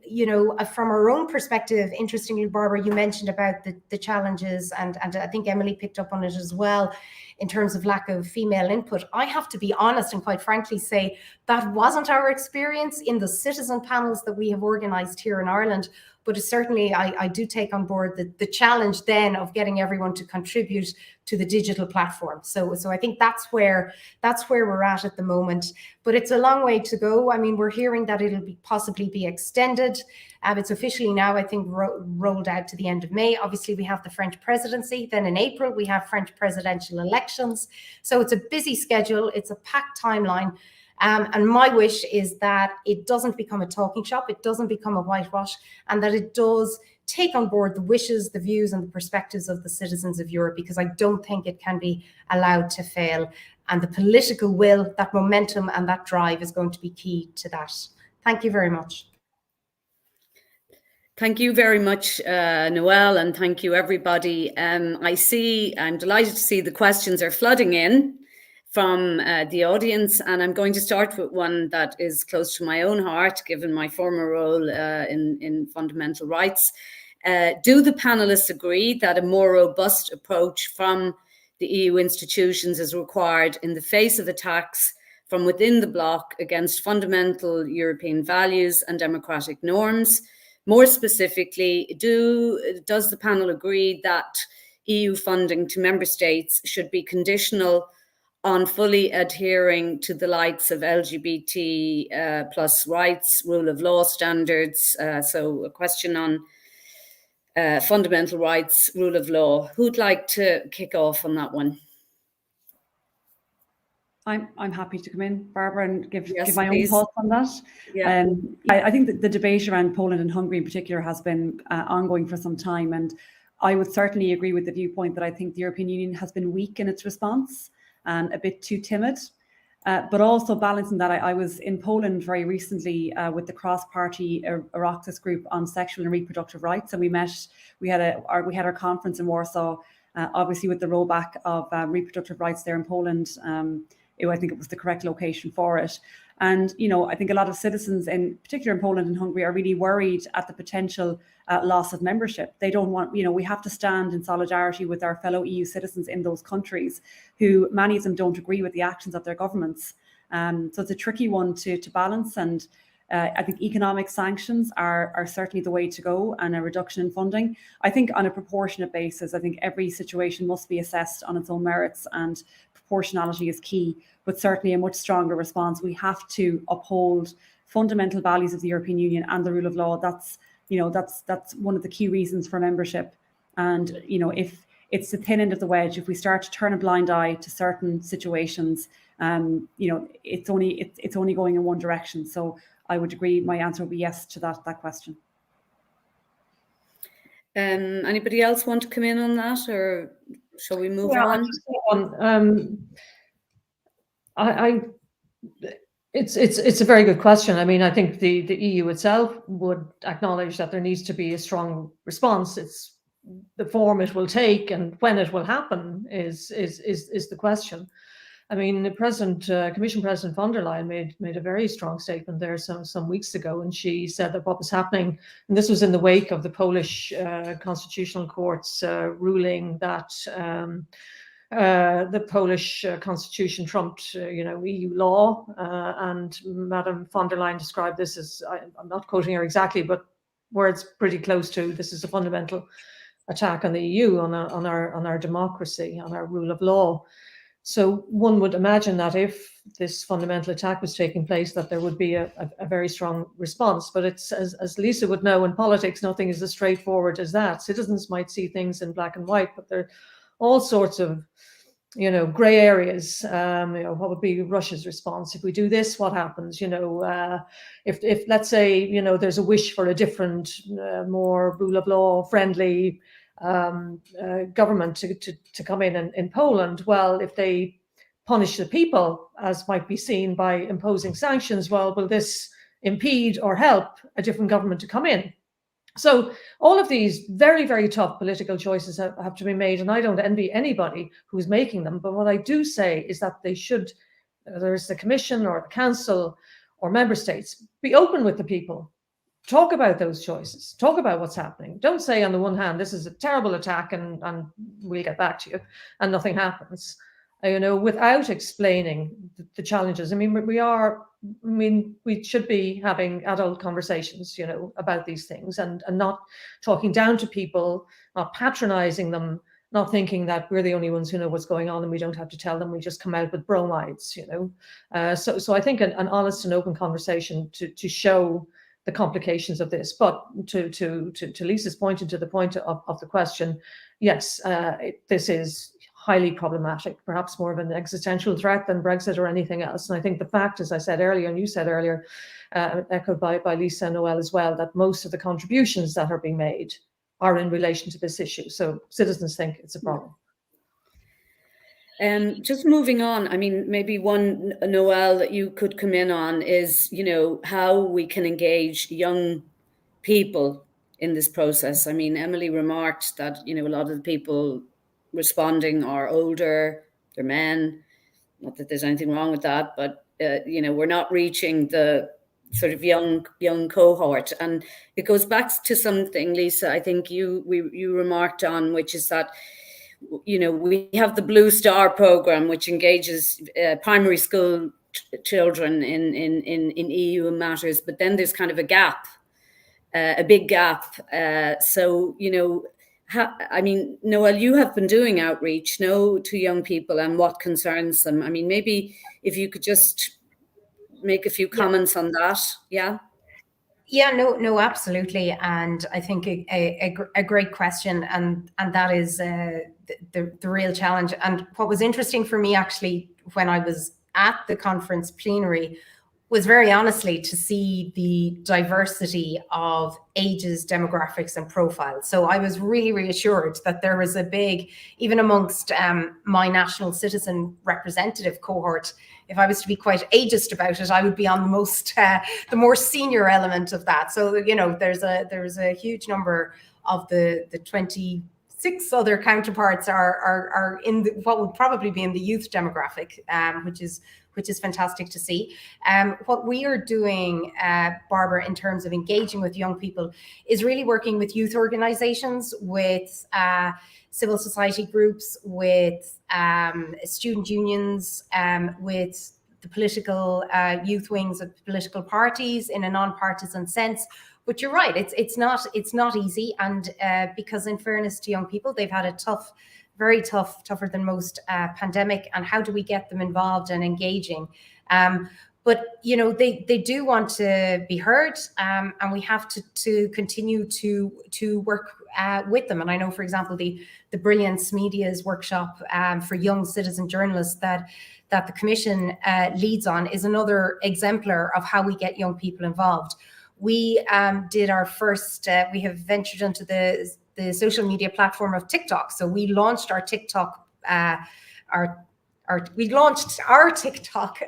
from our own perspective, interestingly, Barbara, you mentioned about the challenges, and I think Emily picked up on it as well, in terms of lack of female input. I have to be honest and quite frankly say that wasn't our experience in the citizen panels that we have organised here in Ireland. But certainly I do take on board the challenge then of getting everyone to contribute to the digital platform. So I think that's where we're at the moment. But it's a long way to go. I mean, we're hearing that it'll possibly be extended. It's officially now, I think, rolled out to the end of May. Obviously, we have the French presidency. Then in April, we have French presidential elections. So it's a busy schedule. It's a packed timeline. And my wish is that it doesn't become a talking shop, it doesn't become a whitewash, and that it does take on board the wishes, the views, and the perspectives of the citizens of Europe, because I don't think it can be allowed to fail. And the political will, that momentum and that drive is going to be key to that. Thank you very much. Thank you very much, Noelle, and thank you, everybody. I'm delighted to see the questions are flooding in from the audience, and I'm going to start with one that is close to my own heart, given my former role in fundamental rights. Do the panelists agree that a more robust approach from the EU institutions is required in the face of attacks from within the bloc against fundamental European values and democratic norms? More specifically, does the panel agree that EU funding to member states should be conditional on fully adhering to the likes of LGBT plus rights, rule of law standards? So a question on fundamental rights, rule of law. Who'd like to kick off on that one? I'm happy to come in, Barbara, and give my please. own thoughts on that. Yeah. I think that the debate around Poland and Hungary in particular has been ongoing for some time, and I would certainly agree with the viewpoint that I think the European Union has been weak in its response and a bit too timid. But also balancing that, I was in Poland very recently with the cross-party Oireachtas group on sexual and reproductive rights, and we had our conference in Warsaw, obviously with the rollback of reproductive rights there in Poland. I think it was the correct location for it. And, I think a lot of citizens, in particular in Poland and Hungary, are really worried at the potential loss of membership. They don't want, we have to stand in solidarity with our fellow EU citizens in those countries who, many of them don't agree with the actions of their governments. So it's a tricky one to balance. And I think economic sanctions are certainly the way to go, and a reduction in funding. I think on a proportionate basis, I think every situation must be assessed on its own merits, and proportionality is key, but certainly a much stronger response. We have to uphold fundamental values of the European Union and the rule of law. That's one of the key reasons for membership. And if it's the thin end of the wedge, if we start to turn a blind eye to certain situations, it's only going in one direction. So I would agree. My answer would be yes to that question. Anybody else want to come in on that, or shall we move on? It's a very good question. I mean, I think the EU itself would acknowledge that there needs to be a strong response. It's the form it will take and when it will happen is the question. I mean, Commission President von der Leyen made a very strong statement there some weeks ago, and she said that what was happening, and this was in the wake of the Polish Constitutional Court's ruling that the Polish constitution trumped, EU law, and Madam von der Leyen described this as, I'm not quoting her exactly, but words pretty close to, this is a fundamental attack on the EU, on our democracy, on our rule of law. So one would imagine that if this fundamental attack was taking place, that there would be a very strong response. But it's, as Lisa would know, in politics, nothing is as straightforward as that. Citizens might see things in black and white, but there are all sorts of, gray areas. What would be Russia's response? If we do this, what happens? If let's say, there's a wish for a different, more rule of law friendly government to come in Poland, well, if they punish the people, as might be seen by imposing sanctions, well, will this impede or help a different government to come in? So all of these very, very tough political choices have to be made, and I don't envy anybody who's making them. But what I do say is that they should, whether it's the Commission or the Council or member states, be open with the people. Talk about those choices. Talk about what's happening. Don't say on the one hand, this is a terrible attack and we'll get back to you, and nothing happens. Without explaining the challenges. I mean, we should be having adult conversations, about these things, and not talking down to people, not patronizing them, not thinking that we're the only ones who know what's going on and we don't have to tell them. We just come out with bromides, So I think an honest and open conversation to show the complications of this. But to Lisa's point and to the point of the question, yes, this is highly problematic, perhaps more of an existential threat than Brexit or anything else. And I think the fact, as I said earlier, and you said earlier, echoed by Lisa and Noelle as well, that most of the contributions that are being made are in relation to this issue. So citizens think it's a problem. Just moving on, I mean, maybe one, Noelle, that you could come in on is, how we can engage young people in this process. I mean, Emily remarked that, a lot of the people responding are older, they're men. Not that there's anything wrong with that, but we're not reaching the sort of young cohort. And it goes back to something, Lisa, I think you remarked on, which is that we have the Blue Star program, which engages primary school children in EU matters, but then there's kind of a gap, a big gap. I mean, Noelle, you have been doing outreach, to young people and what concerns them. I mean, maybe if you could just make a few comments on that. Yeah. Yeah, no, absolutely. And I think a great question, and that is the real challenge. And what was interesting for me, actually, when I was at the conference plenary, was very honestly to see the diversity of ages, demographics, and profiles. So I was really reassured that there was a big, even amongst my national citizen representative cohort, if I was to be quite ageist about it, I would be on the more senior element of that. So, there's a huge number of the 26 other counterparts are in what would probably be in the youth demographic, which is fantastic to see. What we are doing, Barbara, in terms of engaging with young people is really working with youth organizations, with civil society groups, with student unions, with the political youth wings of political parties in a non-partisan sense. But you're right, it's not easy, and because in fairness to young people, they've had a tough, very tough, tougher than most pandemic. And how do we get them involved and engaging? But you know, they do want to be heard, and we have to continue to work with them. And I know, for example, the Brilliance Media's workshop for young citizen journalists that the Commission leads on is another exemplar of how we get young people involved. We did our first. We have ventured into the social media platform of TikTok. So we launched our TikTok. We launched our TikTok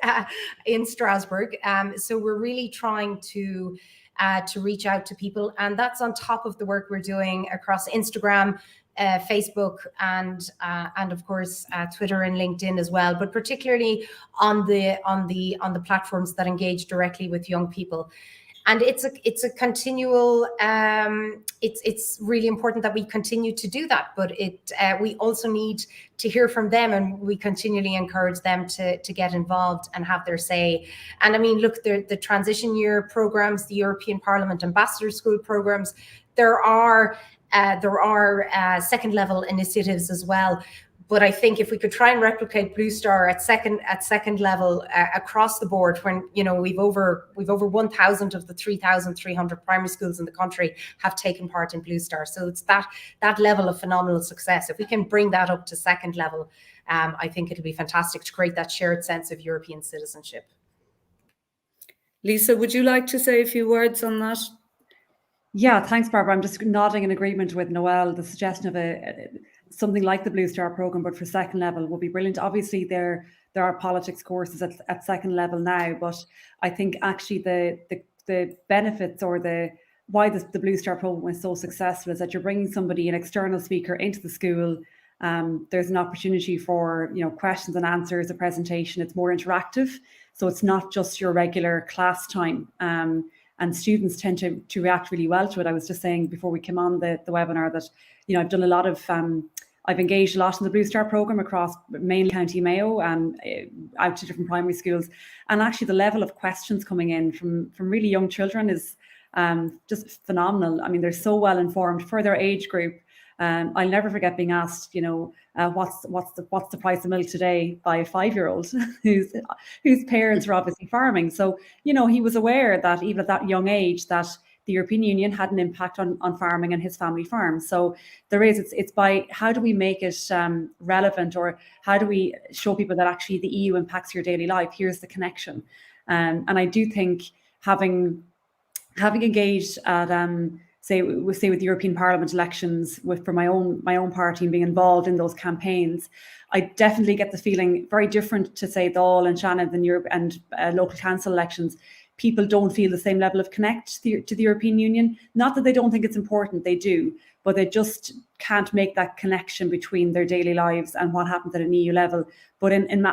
in Strasbourg. So we're really trying to reach out to people, and that's on top of the work we're doing across Instagram, Facebook, and of course Twitter and LinkedIn as well. But particularly on the platforms that engage directly with young people. And it's a continual. It's really important that we continue to do that. But we also need to hear from them, and we continually encourage them to get involved and have their say. And I mean, look, the transition year programs, the European Parliament Ambassador School programs, there are second level initiatives as well. But I think if we could try and replicate Blue Star at second level across the board, when you know we've over 1,000 of the 3,300 primary schools in the country have taken part in Blue Star, so it's that level of phenomenal success. If we can bring that up to second level, I think it'll be fantastic to create that shared sense of European citizenship. Lisa, would you like to say a few words on that? Yeah, thanks, Barbara. I'm just nodding in agreement with Noelle. The suggestion of something like the Blue Star programme, but for second level, would be brilliant. Obviously, there are politics courses at second level now, but I think actually the benefits or why the Blue Star programme was so successful is that you're bringing somebody, an external speaker, into the school. There's an opportunity for questions and answers, a presentation. It's more interactive, so it's not just your regular class time. And students tend to react really well to it. I was just saying before we came on the webinar that I've done a lot of I've engaged a lot in the Blue Star programme across mainly County Mayo and out to different primary schools. And actually the level of questions coming in from really young children is just phenomenal. I mean, they're so well informed for their age group. I'll never forget being asked, what's the price of milk today by a 5-year-old whose parents are obviously farming. So, he was aware that even at that young age that the European Union had an impact on farming and his family farm. So it's by how do we make it relevant, or how do we show people that actually the EU impacts your daily life? Here's the connection. And I do think having engaged at say with the European Parliament elections for my own party and being involved in those campaigns, I definitely get the feeling very different to say Dáil and Shannon than Europe and local council elections. People don't feel the same level of connect to the European Union. Not that they don't think it's important, they do, but they just can't make that connection between their daily lives and what happens at an EU level. But in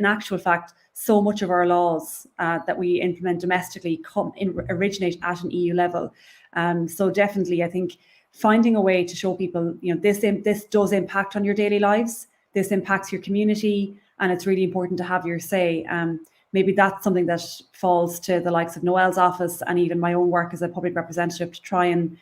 actual fact, so much of our laws that we implement domestically originate at an EU level. So definitely, I think finding a way to show people, this does impact on your daily lives. This impacts your community, and it's really important to have your say. Maybe that's something that falls to the likes of Noelle's office and even my own work as a public representative to try and,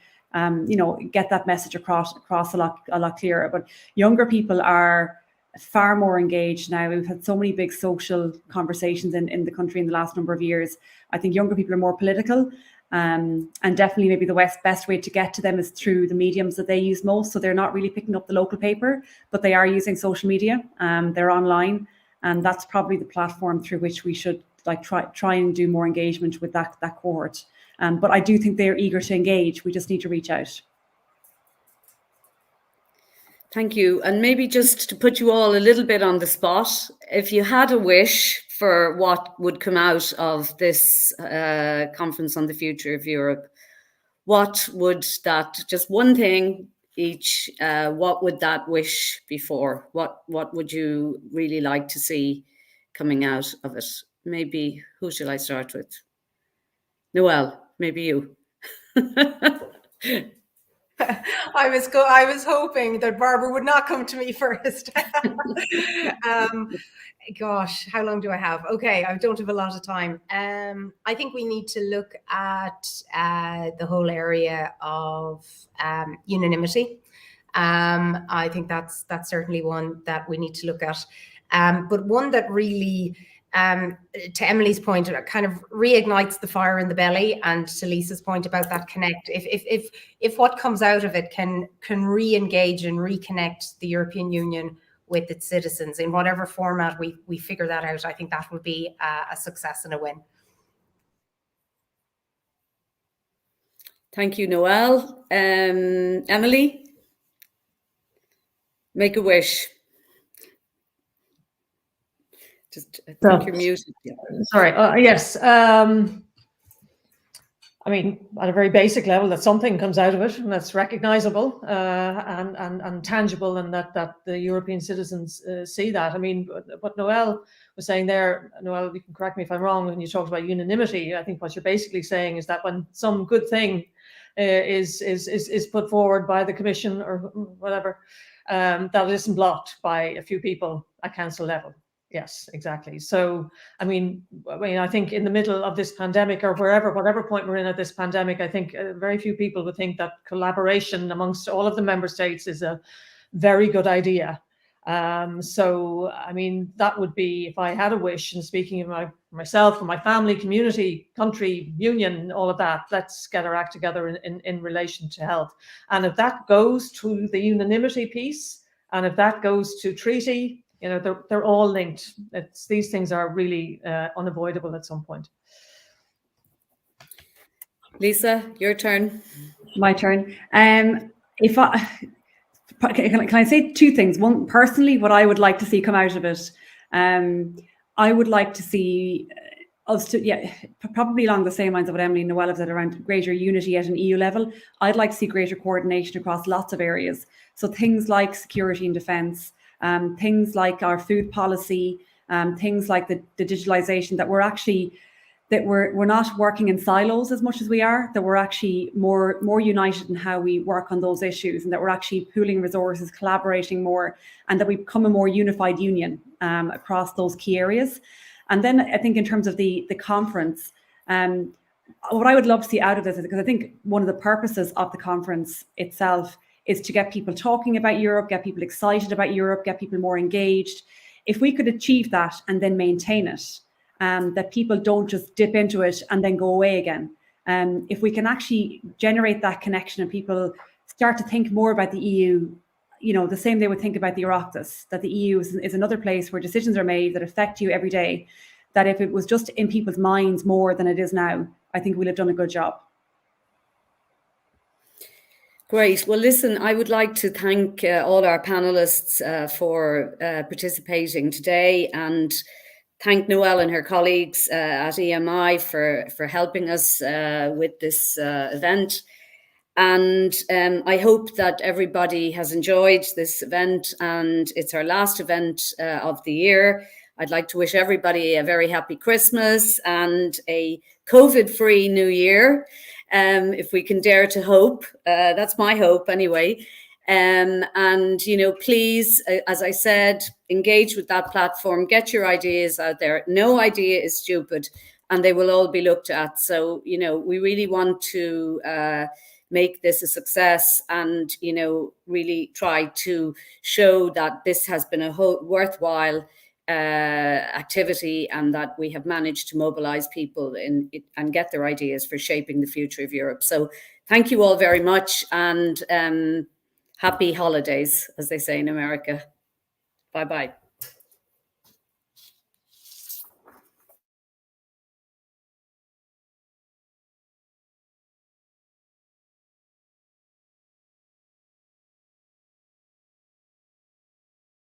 get that message across a lot clearer. But younger people are far more engaged now. We've had so many big social conversations in the country in the last number of years. I think younger people are more political. And definitely maybe the best way to get to them is through the mediums that they use most. So they're not really picking up the local paper, but they are using social media. They're online. And that's probably the platform through which we should try and do more engagement with that cohort. But I do think they're eager to engage. We just need to reach out. Thank you. And maybe just to put you all a little bit on the spot, if you had a wish for what would come out of this conference on the future of Europe, what would that, just one thing each, what would that wish be for? What would you really like to see coming out of it? Maybe, who shall I start with? Noelle, maybe you. I was hoping that Barbara would not come to me first. Gosh, how long do I have? Okay, I don't have a lot of time. I think we need to look at the whole area of unanimity. I think that's certainly one that we need to look at. But one that really, to Emily's point, it kind of reignites the fire in the belly, and to Lisa's point about that connect. If what comes out of it can re-engage and reconnect the European Union with its citizens in whatever format we figure that out, I think that would be a success and a win. Thank you, Noelle. Emily, make a wish. Just I think you're muted. Yeah. Sorry. Yes. I mean, at a very basic level, that something comes out of it and that's recognizable and tangible, and that the European citizens see that. I mean, what Noelle was saying there, Noelle, you can correct me if I'm wrong, when you talked about unanimity, I think what you're basically saying is that when some good thing is put forward by the Commission or whatever, that it isn't blocked by a few people at council level. Yes, exactly. So, I mean, I think in the middle of this pandemic, or whatever point we're in at this pandemic, I think very few people would think that collaboration amongst all of the member states is a very good idea. So, I mean, that would be, if I had a wish, and speaking of myself and my family, community, country, union, all of that, let's get our act together in relation to health. And if that goes to the unanimity piece, and if that goes to treaty, you know, they're all linked. These things are really unavoidable at some point. Lisa, your turn. My turn. If can I say two things? One, personally, what I would like to see come out of it, I would like to see us to, probably along the same lines of what Emily and Noelle have said around greater unity at an EU level. I'd like to see greater coordination across lots of areas. So things like security and defence, things like our food policy, things like the digitalization, that we're not working in silos as much as we are, that we're actually more united in how we work on those issues, and that we're actually pooling resources, collaborating more, and that we become a more unified union across those key areas. And then I think in terms of the conference, what I would love to see out of this is, because I think one of the purposes of the conference itself is to get people talking about Europe, get people excited about Europe, get people more engaged. If we could achieve that and then maintain it, that people don't just dip into it and then go away again. If we can actually generate that connection and people start to think more about the EU, you know, the same they would think about the Oireachtas, that the EU is another place where decisions are made that affect you every day, that if it was just in people's minds more than it is now, I think we'll have done a good job. Great. Well, listen, I would like to thank all our panelists for participating today, and thank Noelle and her colleagues at EMI for helping us with this event. And I hope that everybody has enjoyed this event, and it's our last event of the year. I'd like to wish everybody a very happy Christmas and a COVID-free New Year. If we can dare to hope, that's my hope anyway. And, you know, please, as I said, engage with that platform, get your ideas out there. No idea is stupid, and they will all be looked at. So, you know, we really want to make this a success, and, you know, really try to show that this has been a worthwhile activity, and that we have managed to mobilize people and get their ideas for shaping the future of Europe. So thank you all very much, and happy holidays, as they say in America. Bye-bye.